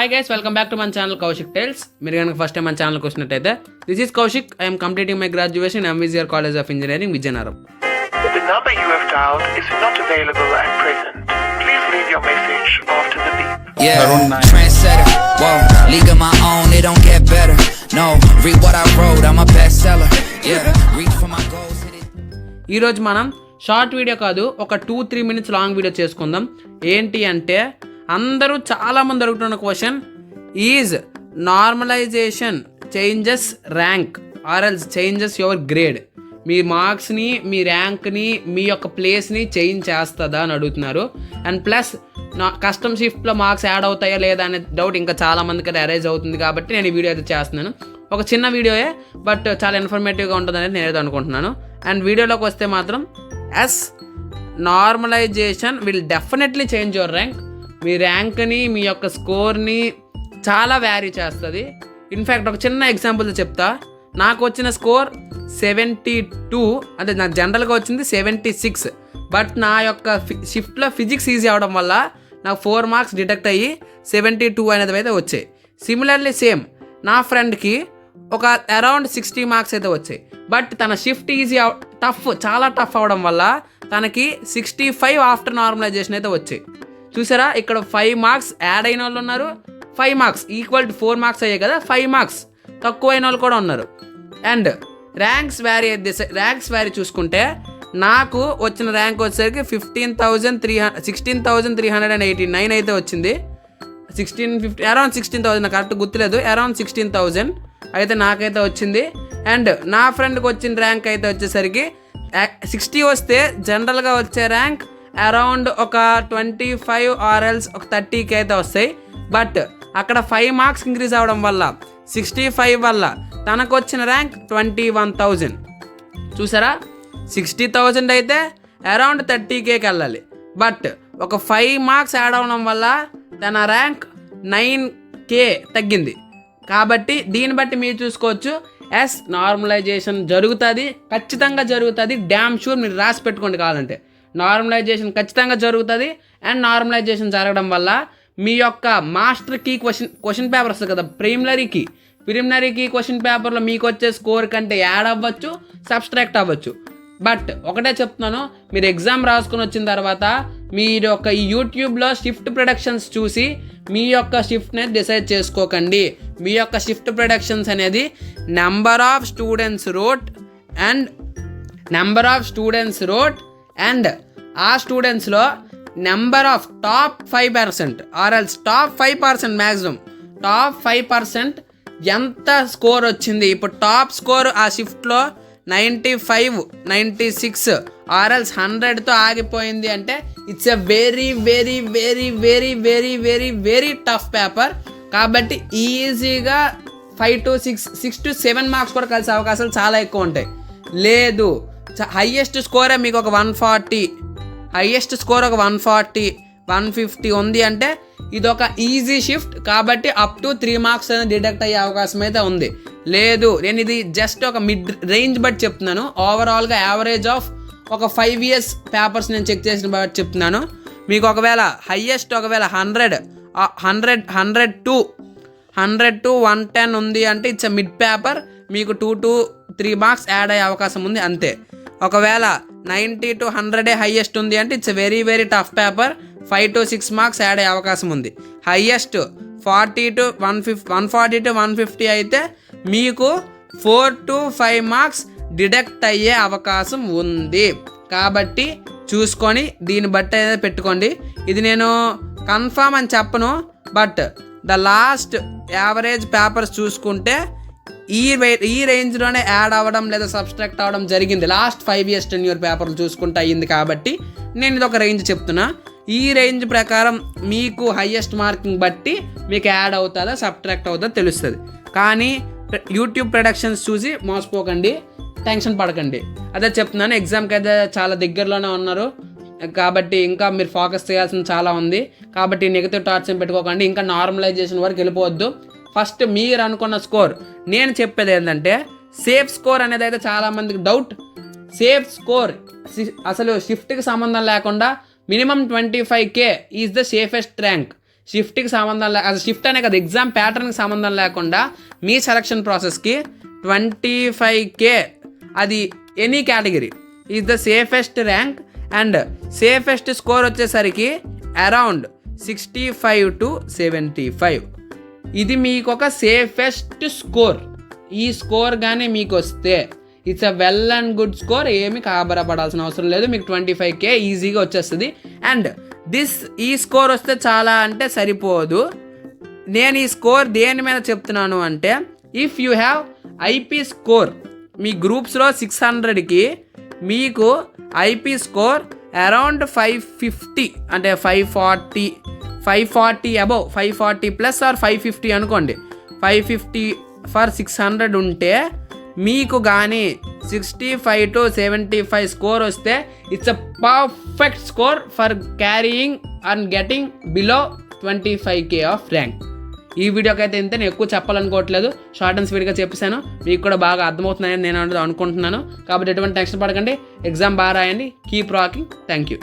Hi guys, welcome back to my channel Kaushik Tales. మీరు కనుక first time మన ఛానల్కి వచ్చినట్టయితే this is Kaushik. I'm completing my graduation MVCR college of engineering Vizianagaram. The number you have dialed is not available at present. Please leave your message after the beep. Yeah, trendsetter. Whoa, league of my own, it don't get better. No, read what I wrote, I'm a bestseller. Yeah, reach for my goals. ఈరోజు మనం short video కాదు, ఒక 2-3 minutes long video చేసుకుందాం. ఏంటి అంటే అందరూ చాలామంది అడుగుతున్న question, is normalization changes rank or else changes your grade? మీ మార్క్స్ని, మీ ర్యాంక్ని, మీ యొక్క ప్లేస్ని చేంజ్ చేస్తుందా అని అడుగుతున్నారు. అండ్ ప్లస్ కస్టమ్ షిఫ్ట్లో మార్క్స్ యాడ్ అవుతాయా లేదా అనే డౌట్ ఇంకా చాలామందికి అరైజ్ అవుతుంది. కాబట్టి నేను ఈ వీడియో అయితే చేస్తున్నాను. ఒక చిన్న వీడియోయే, బట్ చాలా ఇన్ఫర్మేటివ్గా ఉంటుంది అనేది నేను అనుకుంటున్నాను. అండ్ వీడియోలోకి వస్తే మాత్రం normalization will definitely change your rank. మీ ర్యాంక్ని, మీ యొక్క స్కోర్ని చాలా వ్యారీ చేస్తుంది. ఇన్ఫ్యాక్ట్ ఒక చిన్న ఎగ్జాంపుల్ చెప్తా. నాకు వచ్చిన స్కోర్ 72, అంటే నాకు జనరల్గా వచ్చింది 76, బట్ నా యొక్క షిఫ్ట్లో ఫిజిక్స్ ఈజీ అవడం వల్ల నాకు 4 marks డిడక్ట్ అయ్యి 72 అనేది అయితే వచ్చాయి. సిమిలర్లీ సేమ్ నా ఫ్రెండ్కి ఒక అరౌండ్ 60 marks అయితే వచ్చాయి, బట్ తన షిఫ్ట్ ఈజీ చాలా టఫ్ అవడం వల్ల తనకి 65 ఆఫ్టర్ నార్మలైజేషన్ అయితే వచ్చాయి. చూసారా, ఇక్కడ 5 marks యాడ్ అయిన వాళ్ళు ఉన్నారు, 5 marks ఈక్వల్ టు 4 marks అయ్యాయి కదా, 5 marks తక్కువ అయిన వాళ్ళు కూడా ఉన్నారు. అండ్ ర్యాంక్స్ వ్యారీ చూసుకుంటే నాకు వచ్చిన ర్యాంక్ వచ్చేసరికి 16,389 అయితే వచ్చింది. 1650 అరౌండ్ 16,000, నాకు కరెక్ట్ గుర్తులేదు, అరౌండ్ 16,000 అయితే నాకైతే వచ్చింది. అండ్ నా ఫ్రెండ్కి వచ్చిన ర్యాంక్ అయితే వచ్చేసరికి 60 వస్తే జనరల్గా వచ్చే ర్యాంక్ అరౌండ్ ఒక 25 ఆర్ ఎల్స్ ఒక 30కి అయితే వస్తాయి. బట్ అక్కడ 5 marks ఇంక్రీజ్ అవ్వడం వల్ల 65 వల్ల తనకు వచ్చిన ర్యాంక్ 21,000. చూసారా, 60,000 అయితే అరౌండ్ 30Kకి వెళ్ళాలి, బట్ ఒక 5 marks యాడ్ అవ్వడం వల్ల తన ర్యాంక్ 9K తగ్గింది. కాబట్టి దీన్ని బట్టి మీరు చూసుకోవచ్చు, నార్మలైజేషన్ జరుగుతుంది, ఖచ్చితంగా జరుగుతుంది. డ్యామ్ షూర్, మీరు రాసి పెట్టుకోండి కావాలంటే. నార్మలైజేషన్ ఖచ్చితంగా జరుగుతుంది. అండ్ నార్మలైజేషన్ జరగడం వల్ల మీ యొక్క మాస్టర్ కీ క్వశ్చన్ పేపర్ వస్తుంది కదా, ప్రిలిమినరీ కీ క్వశ్చన్ పేపర్లో మీకు వచ్చే స్కోర్ కంటే యాడ్ అవ్వచ్చు, సబ్స్ట్రాక్ట్ అవ్వచ్చు. బట్ ఒకటే చెప్తున్నాను, మీరు ఎగ్జామ్ రాసుకుని వచ్చిన తర్వాత మీరు యొక్క ఈ యూట్యూబ్లో షిఫ్ట్ ప్రొడక్షన్స్ చూసి మీ యొక్క షిఫ్ట్ని డిసైడ్ చేసుకోకండి. మీ యొక్క షిఫ్ట్ ప్రొడక్షన్స్ అనేది number of students wrote and ఆ స్టూడెంట్స్లో number of top 5% or else top 5% maximum top 5% ఎంత స్కోర్ వచ్చింది. ఇప్పుడు టాప్ స్కోర్ ఆ షిఫ్ట్లో 95, 96 ఆర్ ఎల్స్ 100తో ఆగిపోయింది అంటే it's a very very very very very very very tough paper. కాబట్టి ఈజీగా 5 to 6 to 7 marks కూడా కలిసే అవకాశాలు చాలా ఎక్కువ ఉంటాయి. లేదు, హైయెస్ట్ స్కోరే మీకు ఒక 140, హైయెస్ట్ స్కోర్ ఒక 140, 150 ఉంది అంటే ఇది ఒక ఈజీ షిఫ్ట్. కాబట్టి అప్ టు 3 marks అనేది డిడక్ట్ అయ్యే అవకాశం అయితే ఉంది. లేదు, నేను ఇది జస్ట్ ఒక మిడ్ రేంజ్ బట్టి చెప్తున్నాను. ఓవరాల్గా యావరేజ్ ఆఫ్ ఒక 5 years పేపర్స్ నేను చెక్ చేసిన బట్టి చెప్తున్నాను. మీకు ఒకవేళ హైయెస్ట్ ఒకవేళ 100 to 110 ఉంది అంటే ఇట్స్ ఎ మిడ్ పేపర్, మీకు 2 to 3 marks యాడ్ అయ్యే అవకాశం ఉంది అంతే. ఒకవేళ 90 to 100 హైయెస్ట్ ఉంది అంటే it's very very tough paper, 5 to 6 marks add అయ్యే అవకాశం ఉంది. హైయెస్ట్ 140 to 150 అయితే మీకు 4 to 5 marks డిడక్ట్ అయ్యే అవకాశం ఉంది. కాబట్టి చూసుకొని దీన్ని బట్టి అయితే పెట్టుకోండి. ఇది నేను కన్ఫామ్ అని చెప్పను, but the last average papers చూసుకుంటే ఈ రేంజ్లోనే యాడ్ అవ్వడం లేదా సబ్స్ట్రాక్ట్ అవ్వడం జరిగింది. లాస్ట్ 5 years టెన్యూర్ పేపర్లు చూసుకుంటే అయ్యింది. కాబట్టి నేను ఇది ఒక రేంజ్ చెప్తున్నా. ఈ రేంజ్ ప్రకారం మీకు హైయెస్ట్ మార్కింగ్ బట్టి మీకు యాడ్ అవుతుందా సబ్ట్రాక్ట్ అవుతుందా తెలుస్తుంది. కానీ యూట్యూబ్ ప్రొడక్షన్స్ చూసి మోసపోకండి, టెన్షన్ పడకండి. అదే చెప్తున్నాను, ఎగ్జామ్కి అయితే చాలా దగ్గరలోనే ఉన్నారు కాబట్టి ఇంకా మీరు ఫోకస్ చేయాల్సింది చాలా ఉంది. కాబట్టి నెగటివ్ థాట్స్ ఏం పెట్టుకోకండి, ఇంకా నార్మలైజేషన్ వరకు వెళ్ళిపోవద్దు. ఫస్ట్ మీరు అనుకున్న స్కోర్, నేను చెప్పేది ఏంటంటే సేఫ్ స్కోర్ అనేది అయితే చాలామందికి డౌట్. సేఫ్ స్కోర్ అసలు షిఫ్ట్కి సంబంధం లేకుండా minimum 25K is the safest rank. షిఫ్ట్కి సంబంధం అసలు షిఫ్ట్ అనే కదా ఎగ్జామ్ ప్యాటర్న్కి సంబంధం లేకుండా మీ సెలక్షన్ ప్రాసెస్కి 25K అది any category is the safest rank and safest score వచ్చేసరికి అరౌండ్ 65 to 75. ఇది మీకు ఒక సేఫెస్ట్ స్కోర్. ఈ స్కోర్ కానీ మీకు వస్తే it's a well and good score, ఏమి కాబరపడాల్సిన అవసరం లేదు, మీకు 25K ఈజీగా వచ్చేస్తుంది. అండ్ ఈ స్కోర్ వస్తే చాలా అంటే సరిపోదు. నేను ఈ స్కోర్ దేని మీద చెప్తున్నాను అంటే, if you have IP score మీ గ్రూప్స్లో 600కి మీకు ఐపీ స్కోర్ అరౌండ్ 550 అంటే 540 అబౌవ్ 540 ప్లస్ ఆర్ 550 అనుకోండి, 550 ఫర్ 600 ఉంటే మీకు కానీ 65 to 75 స్కోర్ వస్తే it's a perfect score for carrying and getting below 25K off rank. ఈ వీడియోకి అయితే ఇంత, నేను ఎక్కువ చెప్పాలనుకోవట్లేదు, షార్ట్ అండ్ స్వీట్గా చెప్పేశాను, మీకు కూడా బాగా అర్థమవుతున్నాయని నేను అనుకుంటున్నాను. కాబట్టి ఎటువంటి టెన్షన్ పడకండి, ఎగ్జామ్ బాగా రాయండి, కీప్ రాకింగ్. Thank you.